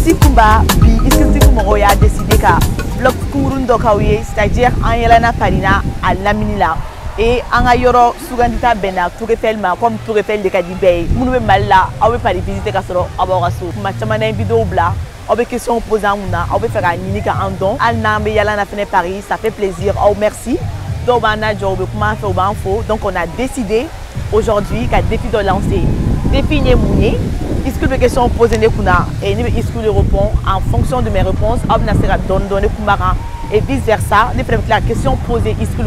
Merci Kumba, puis est-ce que vous avez décidé que bloc Kurun Dokaouye, c'est-à-dire en Yelana Palina à Laminila. Et en ayoro Sugandita Bena, Tour Eiffel, comme Tour Eiffel de Kadibé, vous ne mal là, on veut pas les visiter Kassoro, Aborasso, Machamana vidéo bla, on veut question posant, on veut faire un unique en don, Al Nambe Yalana Fene Paris, ça fait plaisir, oh merci. Donc on a décidé aujourd'hui qu'un défi de lancer. Défi Mounier, est-ce que les questions posées et est-ce que je réponds en fonction de mes réponses, et vice versa, la question posée, est-ce que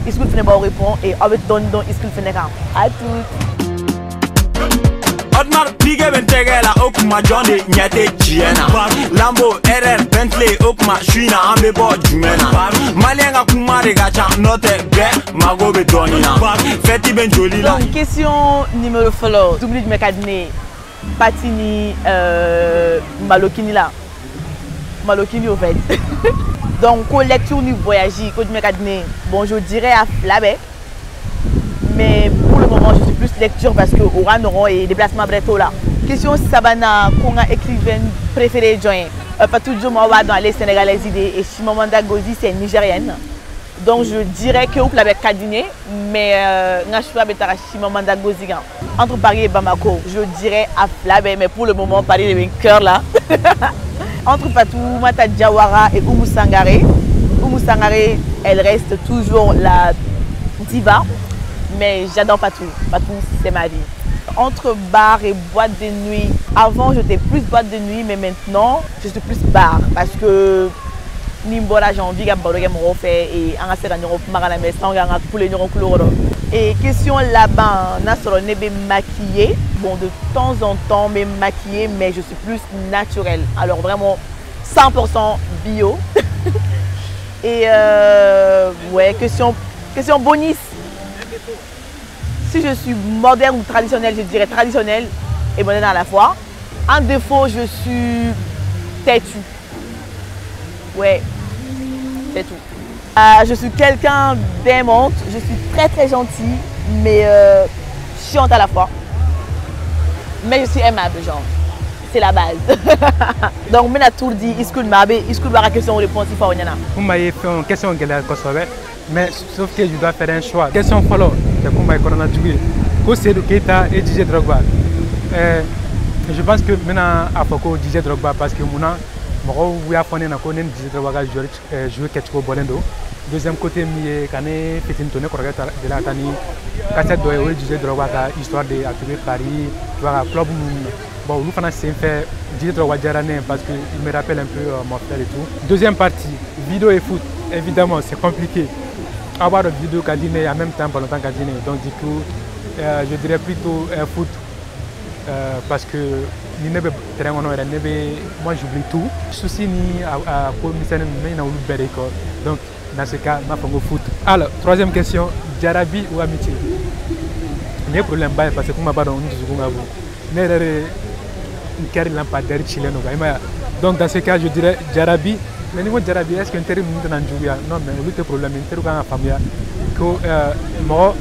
est-ce que je répondre et est-ce que je fais à tout. Odmar Pige Bentegela Okuma Johnny Nyate Chiena Lambo RR Bentley Okuma Shuina Ambebo Jumena Malenga Kumare Gacha Note Be Magobe Donina Feti Benjolila. Donc question numéro follow. Double de Mekadne Patini Malokini là. Malokini au fait. Donc lecture du voyage Code Mekadne. Bon je dirais à Flabé. Mais pour le moment, je suis plus lecture parce que Oran aura et déplacement bientôt là. Question Sabana, qu'on a écrivain préféré joint. Pas toujours moi dans les Sénégalaises idées et Chimamanda Ngozi c'est nigérienne. Donc je dirais que vous l'avez cadiné, mais je suis avec Chimamanda Ngozi. Entre Paris et Bamako, je dirais à Flabé, mais pour le moment Paris est un cœur là. Entre Fatoumata Diawara et Oumou Sangaré. Oumou Sangaré, elle reste toujours la diva. Mais j'adore Fatou. Fatou, c'est ma vie. Entre bar et boîte de nuit, avant j'étais plus boîte de nuit, mais maintenant je suis plus bar parce que Nimbora j'ai envie de faire et en assez et question là-bas, Nasoro n'est maquillée. Bon, de temps en temps, mais maquillée, mais je suis plus naturelle. Alors vraiment 100% bio. Et ouais, question bonus. Si je suis moderne ou traditionnelle, je dirais traditionnelle et moderne à la fois. En défaut, je suis têtue. Ouais, c'est tout. Je suis quelqu'un d'aimante, je suis très gentille, mais chiante à la fois. Mais je suis aimable, genre. C'est la base. Donc, je tout dit, est-ce que vous avez une question ou réponse? Vous m'avez fait une question mais sauf que je dois faire un choix. Question follow, c'est comme il corona joué. Kosedu Keita et DJ Drogba. Je pense que maintenant à Foko DJ Drogba parce que mon vous a fait un connaît DJ Drogba jouer quelque chose bolendo. Deuxième côté mieux cané petit tourné correct de la tani. Cassette doit DJ Drogba histoire de activer Paris, voir club. Bon, nous faisons c'est fait DJ Drogba Jarané parce que il me rappelle un peu mon frère et tout. Deuxième partie, vidéo et foot. Évidemment, c'est compliqué. Avoir une vidéo cadinée et en même temps pas longtemps cadinée. Donc du coup, je dirais plutôt foot parce que moi j'oublie tout. Souci ni à commissaire mais na donc dans ce cas, ma fongo foot. Alors troisième question, Jarabi ou amitié? Il y a un problème parce que comme abandon nous donc dans ce cas, je dirais Jarabi. Le niveau de Jarabi, est-ce qu'un terme nous donne non, mais le problème est que la famille que moi,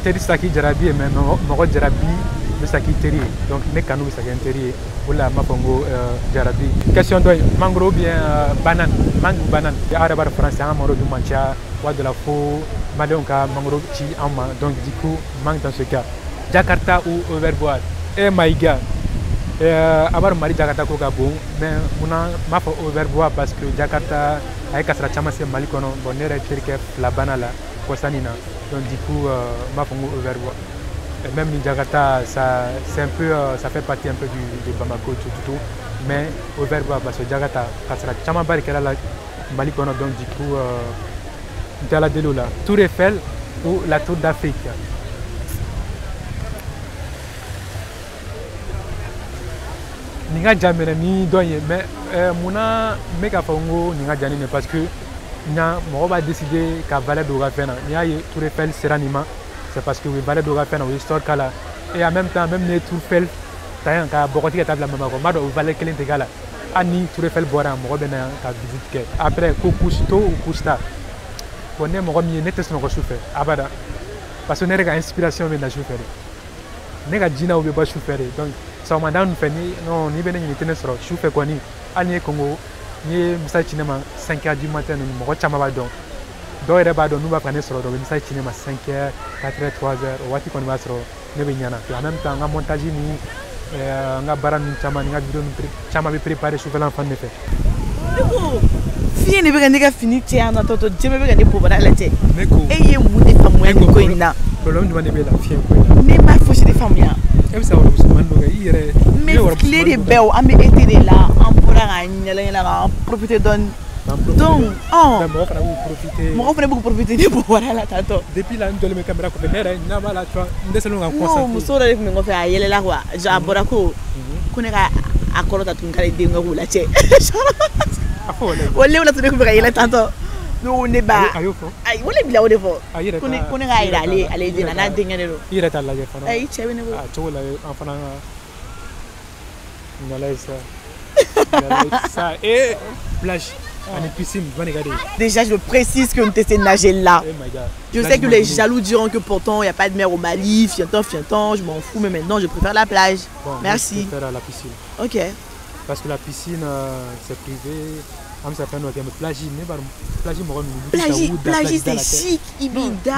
Terry Saki Jarabi, mais moi Jarabi, le Saki Terry. Donc, mes canaux, c'est un Terry. Voilà, ma pongo Jarabi. Question de mango bien banane, mango banane. Arabe français, un moro du mancha, ou de la faux, madonka, mango chi ama. Donc, du coup, manque dans ce cas. Jakarta ou Overboard. Eh, my God. Avoir mari Jakarta ko bon mais muna ma fa overbois parce que Jakarta ay kasra chama se mali kono bon ne référé la banala ko sanina donc du coup ma fa overbois et même Jakarta ça c'est un peu ça fait partie un peu du Bamako tout mais overbois parce que Jakarta kasra chama bari kala la mali kono donc du coup dans la délo là Tour Eiffel ou la Tour d'Afrique. Ninga jamena ni donye mais muna meka fango ninga janine parce que nya mo va décider ka Valet d'Oga fena nya Tour Eiffel seranima c'est parce que we Valet d'Oga fena we histoire kala et en même temps même les Tour Eiffel tayan ka bokoti ka table mama ko mado Valet kelen te gala ani Tour Eiffel bora mo bena ka visite ke après ko kusto ou kusta bonne mo mi netes no ko souffre abada parce que nere ka inspiration me na souffre nega jina ou be ba souffre donc so mandan nous fait non ni benen ni tene soro chou fait quoi ni ani Congo ni misa cinéma 5h du matin nous mo chama ba don do ere ba don nous ba prendre soro do misa cinéma 5h 4h 3h wati kon ba soro ne be nyana en même temps nga montage ni nga baran ni chama nga vidéo ni chama be préparer chou fait l'enfant ne fait fille ne be nga fini tiens na toto jeme be nga pour la tête neko e ye mu de femme ko ina problème du mané be la fille ko ina mais ma faut des femmes ya e ça wala Ousmane do ire mais clé de bel am été là en pour la nyala profiter donne donc moi on beaucoup profiter de pour voilà là tantôt depuis là ndole me caméra ko nere na bala tu ndeselo nga concentré non so re me ngo fa yele la kwa ja borako kuneka akorota tunkale de ngo la che wale wala tu ko yele tantôt no ne ba ay wala bila wode fo kuneka ira ale dina na dingene do ira ta la je fa ay chebe ne ko to la enfana ngalaisa ça et plage en piscine, déjà je précise que nous t'essayons de nager là. Oh my God. Je sais que les jaloux diront que pourtant il n'y a pas de mer au Mali, fiantant, je m'en fous, mais maintenant je préfère la plage. Bon, merci. Je préfère la piscine. Ok. Parce que la piscine c'est privé. Ça fait notre plage, c'est chic, ibida.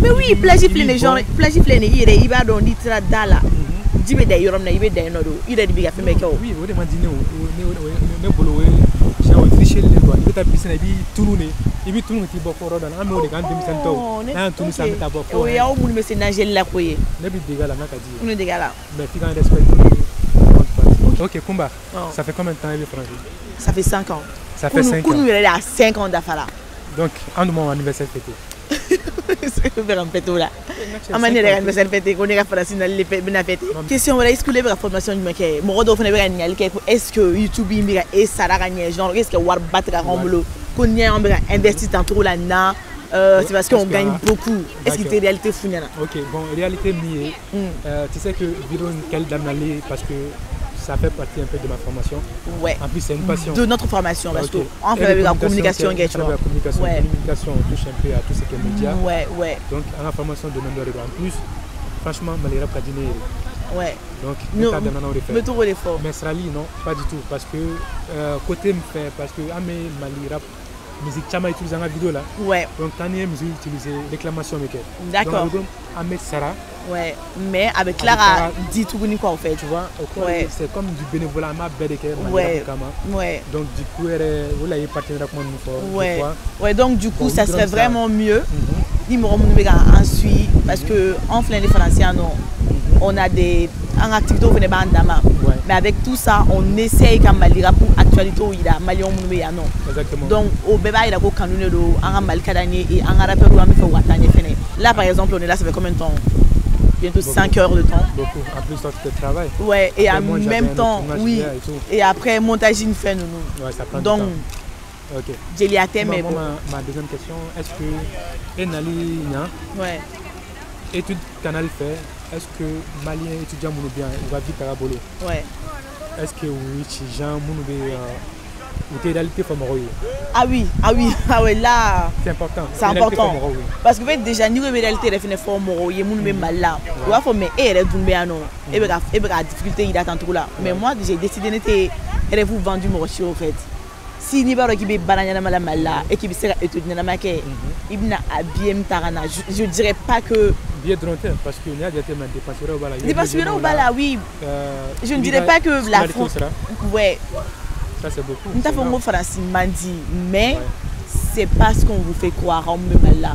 Mais oui, plage les gens, plage il va dans l'itra dala. Jibe da yorom na ibe da no do ida di biga fe make o oui o de mandine o ne bolo we ja o tricher le doigt beta piscine bi tunune ibi tunu ti boko roda na ame o de kan dem sento na tunu sa meta boko o ya o mun me se nager la koye ne bi diga la na ka di on diga la mais fi kan respect OK Kumba ça fait combien de temps il est français ça fait 5 ans ça fait 5 ans nous il est à 5 ans d'afala donc en mon anniversaire fêté c'est un peu tout là amani de anniversaire fêté qu'on est à faire sinon les fêté question voilà est-ce que les formation du mec mo do fene be nyal ke est-ce que YouTube imbiga et ça la gagner genre est-ce que war battre romlo qu'on y a investi dans trop là na c'est parce qu'on gagne beaucoup est-ce que c'est réalité founyana OK bon réalité mieux tu sais que vidéo quelle d'analyse parce que ça fait partie un peu de ma formation. Ouais. En plus, c'est une passion. De notre formation, parce que on fait la communication, la communication, on touche un peu à tout ce qui est média. Ouais. Donc, en la formation de même en plus, franchement, Malira Pradine. Ouais. Donc, mais tout l'effort. Mais Srali, non, pas du tout. Parce que côté me fait, parce que Amé Malira musique chama utilisé dans la vidéo là. Ouais. Donc quand il y a musique utilisée réclamation avec elle. D'accord. Donc Ahmed Sarah. Ouais. Mais avec Clara dit tout quoi en fait, tu vois. Ouais. C'est comme du bénévolat à ma belle ouais. Ouais. Donc du coup vous l'avez partenaire comme nous. Ouais. Ouais. Donc du coup ça serait vraiment mieux. Ni me remonter ensuite parce que en plein les Français non. On a des en activité au Vénébandama. Ouais. Mais avec tout ça, on essaye comme Malira pour actualité où il a Malion Mounouya non. Exactement. Donc au bébé il a go kanune do en Malkadani et en rappel où on fait Watani fene. Là par exemple, on est là ça fait combien de temps? Bientôt 5 heures de temps. Beaucoup. En plus toi tu travailles. Ouais, et en même temps, oui. Et après montage une fait nous. Ouais, ça prend donc du temps. OK. J'ai lié à thème mais ma deuxième question, est-ce que Enali Nya ouais. Étude Canal fait, est-ce que Malien étudiant Mounou bien, il va vite à Bolo? Ouais. Est-ce que oui, Jean Mounou ou t'es réalité Famoroye? Ah oui, là. C'est important. C'est important. Parce que déjà, nous, réalité, il fait Famoroye, Mounou mal là. Il va faire, mais elle est tombée à nous. Et la difficulté, il attend tout là. Mais moi, j'ai décidé de vous vendre mon rocher au fait. Si ni baro qui be banana mal là et qui be sera étudier na make ibna abiem tarana je dirais pas que bien dronté parce que il y a des thèmes dépassés au bala dépassés au bala oui je ne dirais pas que la France ouais ça c'est beaucoup nous avons mot français mandi mais c'est pas ce qu'on vous fait croire en me mal là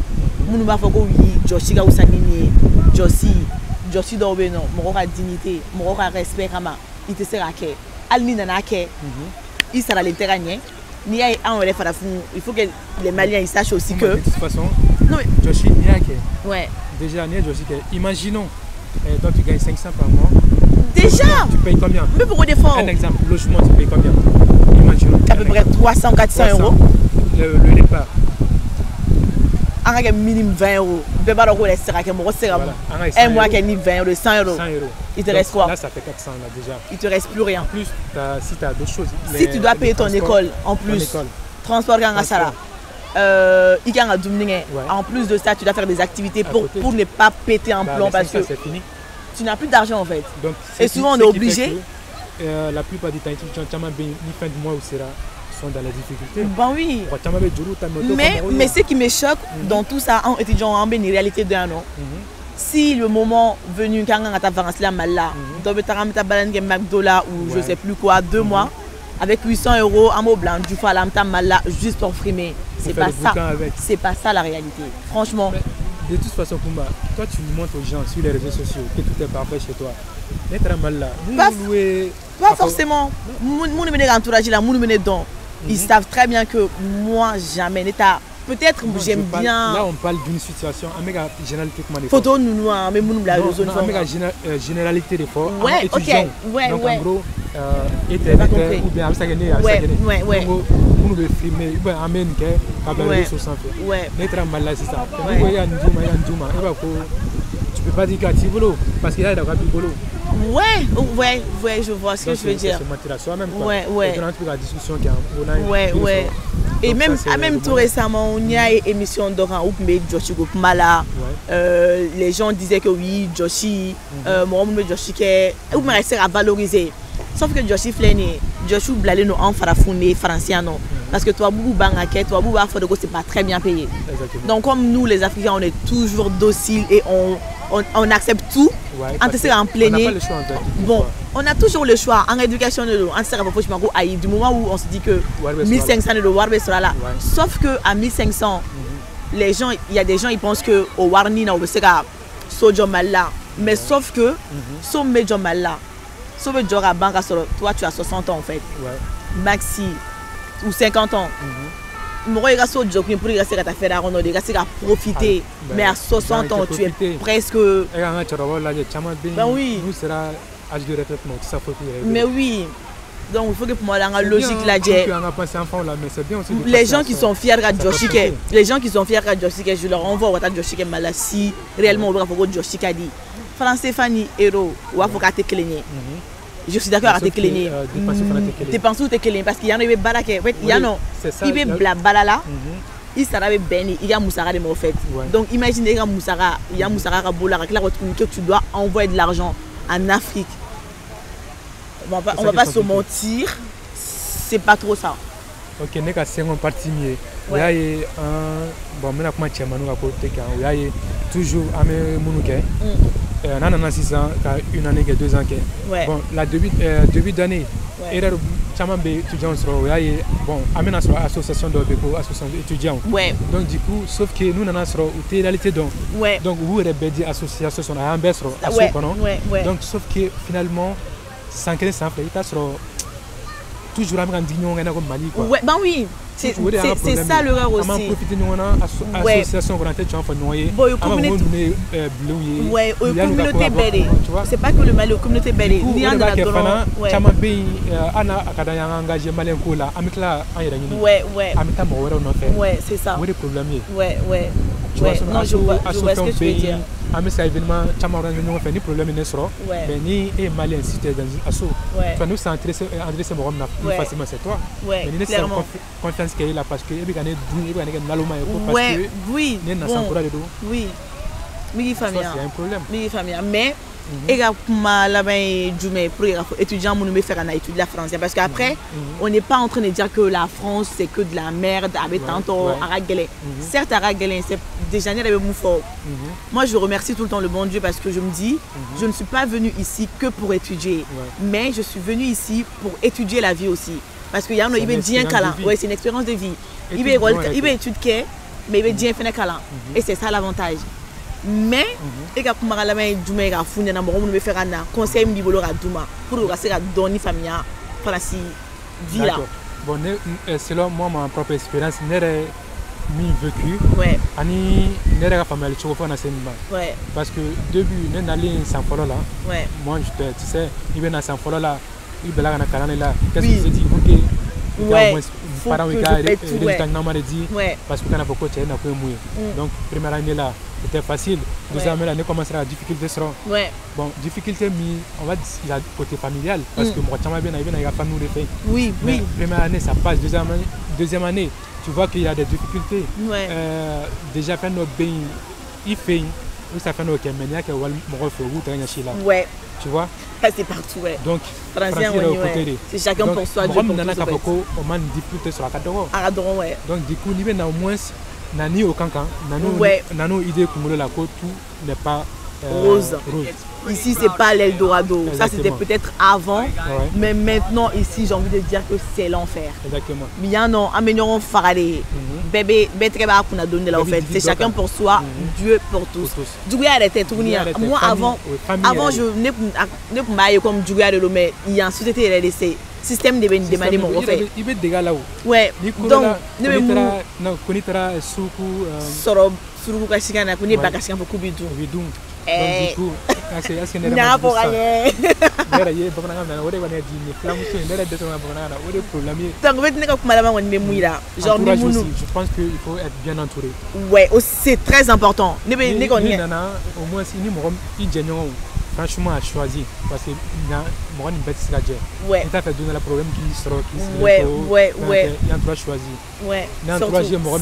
nous va faut que oui Joshi ga usanini Joshi do be non mo ka dignité mo ka respect kama il te sera que alni na ke il sera l'intérêt ni il faut que les Maliens ils sachent aussi que de toute façon non mais Joshi ouais déjà Joshi imaginons toi tu gagnes 500 par mois déjà tu payes combien mais pour défendre un exemple logement tu payes combien imaginons à peu près 300-400 euros le départ un minimum 20 euros de bas un mois qui a 20 euros 100 euros il te reste quoi là ça fait 400 là déjà il te reste plus rien en plus si tu as d'autres choses si tu dois payer ton école en plus transport en plus de ça tu dois faire des activités pour ne pas péter un plomb parce que c'est fini tu n'as plus d'argent en fait. Donc, et souvent on est obligé. La plupart du temps, tu as bien fin du mois où sont dans la difficulté. Ben oui. Mais ce qui me choque dans tout ça, en étudiant en une réalité d'un an, si le moment venu, quand on a ta vacances là, mal là, donc tu as ta balade de McDo là, ou je sais plus quoi, 2 mois, avec 800 € en mot blanc, du fois là, tu mal là, juste pour frimer. C'est pas ça. C'est pas ça la réalité. Franchement. Mais de toute façon, Kumba, toi tu montres aux gens sur les réseaux sociaux que tout est parfait chez toi. Être mal là. Pas forcément. Mon entourage là, mon don. Ils savent très bien que moi, jamais. Peut-être j'aime bien. Là, on parle d'une situation. Généralité comment les photos nous noirs, mais nous la généralité des fois. Ouais, ok. Ouais, donc, ouais. en gros, ou bien ça gagne. Ouais. Nous devons filmer. Ou bien amène que les réseaux sociaux. Ouais. Être mal là, c'est ça. Tu peux pas dire qu'à Tibolo parce qu'il y a des boulot. Ouais, je vois ce que je veux dire. C'est mentir à soi-même. Ouais. La discussion qu'il y a. Ouais. Et même tout récemment, on y a une émission d'Oran où Joshi Gopmala. Les gens disaient que oui, Joshi, moi, Joshi, où me rester à valoriser. Sauf que Joshi Flené, Joshi Blalé nous en farafouné français non. Parce que toi, Boubou Bangaké, toi, Boubou Afodogo, c'est pas très bien payé. Exactement. Donc, comme nous, les Africains, on est toujours dociles et on accepte tout. On te en plaigner. On n'a pas le choix en fait. Bon, on a toujours le choix en éducation. Du moment où on se dit que 1500 de Warbe sera là. Sauf qu'à 1500, les gens, il y a des gens qui pensent que au Warni, on sera Sojo Malla. Mais sauf que, Somme Malla, Somme Jora Banka, toi, tu as 60 ans en fait. Maxi. Ou 50 ans. Moi, il y a des gens qui ont profiter. Mais à 60 ans, tu es presque. Ben oui. Nous sera âge de retraitement. Mais oui. Donc il faut que pour moi, la logique là, les gens qui sont fiers de Joshike, je leur envoie au Joshike Malassi. Réellement, on va faire Joshike a dit. Français Fanny Héros, ou à faut qu'à te cligner. Je suis d'accord avec te cligner. Dépenses ou te cligner parce qu'il y en a des baraques. Il y en a. Il y a des balala. Il sera béni. Il y a Moussara de fait. Donc imaginez qu'il y a Moussara que tu dois envoyer de l'argent en Afrique. On va pas se mentir. C'est pas trop ça. Ok, nous avons une partie mieux. Il y a bon, maintenant comment tu as toujours on a 6 ans, une année, 2 ans. Bon, la début d'année, erreur étudiants bon, amène à l'association d'étudiants. Donc du coup, sauf que nous avons une réalité donc vous avez association à un baisse donc sauf que finalement sans que ça fait toujours un dignon comme Mali quoi. Ouais, ben oui. C'est ça l'erreur aussi. Comment profiter de l'association qu'on a fait en noyer. Ouais, communauté belle. C'est pas que le Mali, communauté belle. Il y a la donne. Ouais, c'est ça. Ouais. Non, je vois ce que tu veux dire. Mais événement, ni problème mais ni Mali incité dans assaut. Nous c'est adressé facilement c'est toi. Mais clairement. Confiance qu'il là parce que oui. Oui, famille. C'est un problème. Mais étudiants nous faire un étude la France parce qu'après on n'est pas en train de dire que la France c'est que de la merde avec tantôt aragalais. Certes aragalais c'est déjà avec fort. Moi je remercie tout le temps le bon Dieu parce que je me dis je ne suis pas venue ici que pour étudier mais je suis venue ici pour étudier la vie aussi parce qu'il y a c'est une expérience de vie. Il va étudier mais il va bien faire câlin et c'est ça l'avantage. Mais et quand on la main du mec à foutre dans mon me faire un conseil me dit à Douma pour que ça donne famille voilà si vie là. Bon selon moi ma propre expérience n'est mi vécu ani n'est pas famille tu vois parce que début n'est allé sans follow là moi tu sais il vient sans follow là il est là dans là qu'est-ce que c'est dit OK parents parce que quand on a beaucoup donc première année là c'était facile. Deuxième année commencera la difficulté sera. Bon, difficulté on va dire il y a côté familial parce que moi bien il y a pas nous les fait. Oui. Première année ça passe, deuxième année, tu vois qu'il y a des difficultés. Déjà fait notre bain, il fait où ça fait nos Kemenia qui là. Ouais. Tu vois? Ça c'est partout, ouais. Donc, c'est chacun pour soi, Dieu pour tous. On m'a difficulté sur la cadre. Ouais. Donc, du coup, niveau au moins, nani au cancan, nano idée que la côte, tout n'est pas rose. Ici, c'est pas l'Eldorado. Ça, c'était peut-être avant, mais maintenant, ici, j'ai envie de dire que c'est l'enfer. Exactement. Mais il y a un améliorant faralé. Bébé, très bas qu'on a donné là, en fait. C'est chacun pour soi, Dieu pour tous. Djouya arrêtait tout. Moi, avant, je n'ai pas comme Djouya de l'eau, mais il y a une société laissée. Système de demander mon refait. Il veut des gars là-haut. Ouais. Donc, non, connaîtra Soukou. Sorob, Soukou Kashikana, connaît pas Kashikana pour Koubidou. Donc, du coup, c'est il n'y a pas rien. Je pense qu'il faut être bien entouré. Ouais, c'est très important. Au moins, si nous franchement à choisir parce que moi une bête ouais. Il t'a fait donner le problème qui sera ouais. Il y a un choisi. Ouais.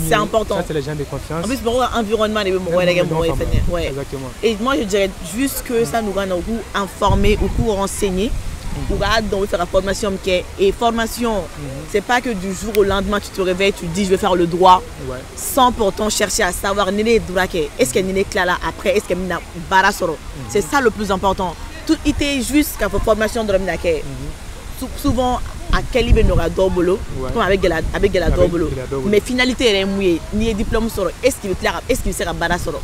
C'est important. Ça c'est les gens de confiance. En plus pour l'environnement ouais. Exactement. Et moi je dirais juste que ça nous rend informer ou pour renseigner. Ou donc faire la formation et formation c'est pas que du jour au lendemain tu te réveilles tu te dis je vais faire le droit sans pourtant chercher à savoir est-ce qu'elle n'est là après est-ce qu'elle n'a bara soro c'est ça le plus important tout était juste qu'à formation de l'homme souvent à quel niveau n'aura d'obolo comme avec la d'obolo mais finalité elle est mouillée ni diplôme soro est-ce qu'il sera bara soro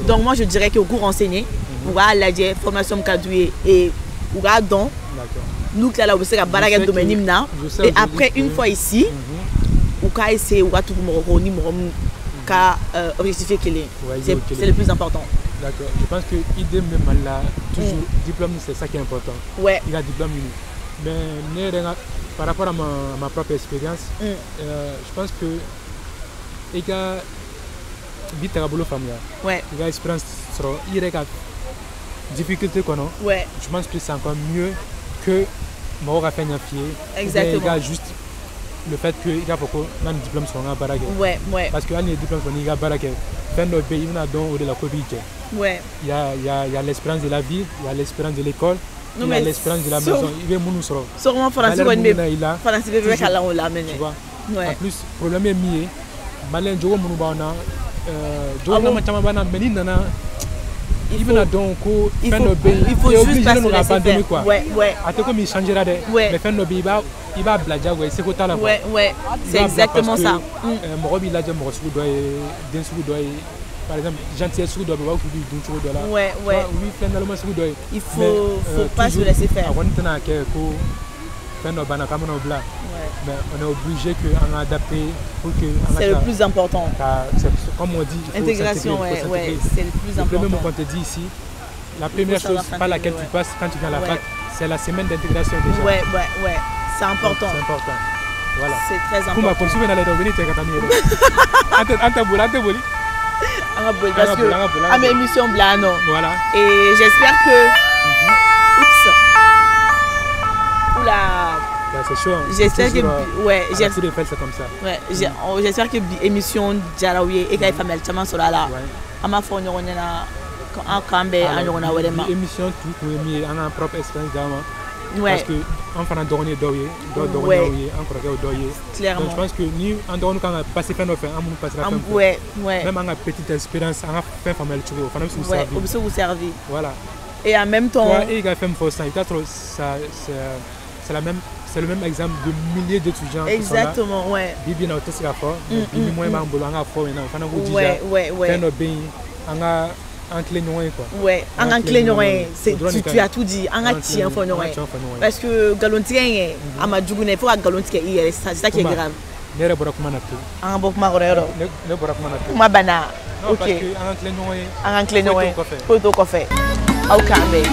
donc moi je dirais qu'au cours renseigné on va la formation graduée et ou donc nous là on sera bara de domaine et après une fois ici ou ka essayer ou tout ni ka objectifier c'est le plus important. D'accord. Je pense que idée même là toujours diplôme c'est ça qui est important. Ouais. Il a diplôme mais par rapport à ma propre expérience je pense que il y a vite à boulot familial. Ouais. Il y a expérience sur il y a difficulté qu'on a. Ouais. Je pense que c'est encore mieux que moi fait une fille. Exactement. Il y a juste le fait que il y a beaucoup de diplômes sur un baraque. Ouais. Parce que les diplômes sur un baraque, fin de pays on a donc de la Covid. Ouais. Il y a l'espérance de la vie, il y a l'espérance de l'école, il y a l'espérance de la maison. Il veut nous sur. Sûrement français français veut que là on l'amène. Tu vois. En plus problème est mieux. Malin jogo munu ba na jogo na chama bana menina il faut juste pas se laisser faire. Quoi. Ouais. Attends comme il changera de. Mais fin de il va blaguer c'est quoi là. Ouais. C'est exactement ça. Mon il a déjà mon sou doit d'un sou doit par exemple gentil sou doit ba ku du sou doit là. Ouais. Oui finalement sou doit. Il faut pas se laisser faire. Avant de tenir que fin de bana comme on obla. Mais on est obligé qu'on a adapté pour que c'est le plus important. Comme on dit, intégration, c'est le plus important. Même on te dit ici, la première chose par laquelle tu passes quand tu viens à la fac, c'est la semaine d'intégration déjà. Ouais. C'est important. C'est important. Voilà. C'est très important. Comment poursuivre dans les domaines tu es parce que à mes émissions blano. Voilà. Et j'espère que oula. C'est chaud. J'espère que c'est comme ça. Ouais, j'espère que l'émission Jaraouye et qu'elle famille chama sera là. Ama fo nyona na en cambe en nyona vraiment. Émission tout premier en propre expérience d'ama. Ouais. Parce que en faisant donner doyer, encore doyer. Clairement. Donc je pense que nous en donnant quand passer fin de fin, on passera fin. Ouais. Même en petite expérience, en fin famille tu vois, on peut vous servir. Voilà. Et en même temps et il a fait ça c'est le même exemple de milliers d'étudiants. Exactement, ouais. Bibi na otesi la fort, bibi moi ma mbolo anga fort na fana vous dire. Ouais. Fait bien anga enclignon quoi. Ouais, anga enclignon c'est tu as tout dit, anga tien fort non. Parce que galontier amadjugu ne faut galontier hier, c'est ça qui est grave. Nere bora kuma na tu. Anga bok ma gorero. Ne bora kuma na tu. Ma bana. OK. Parce que anga enclignon Photo café. Au cambe.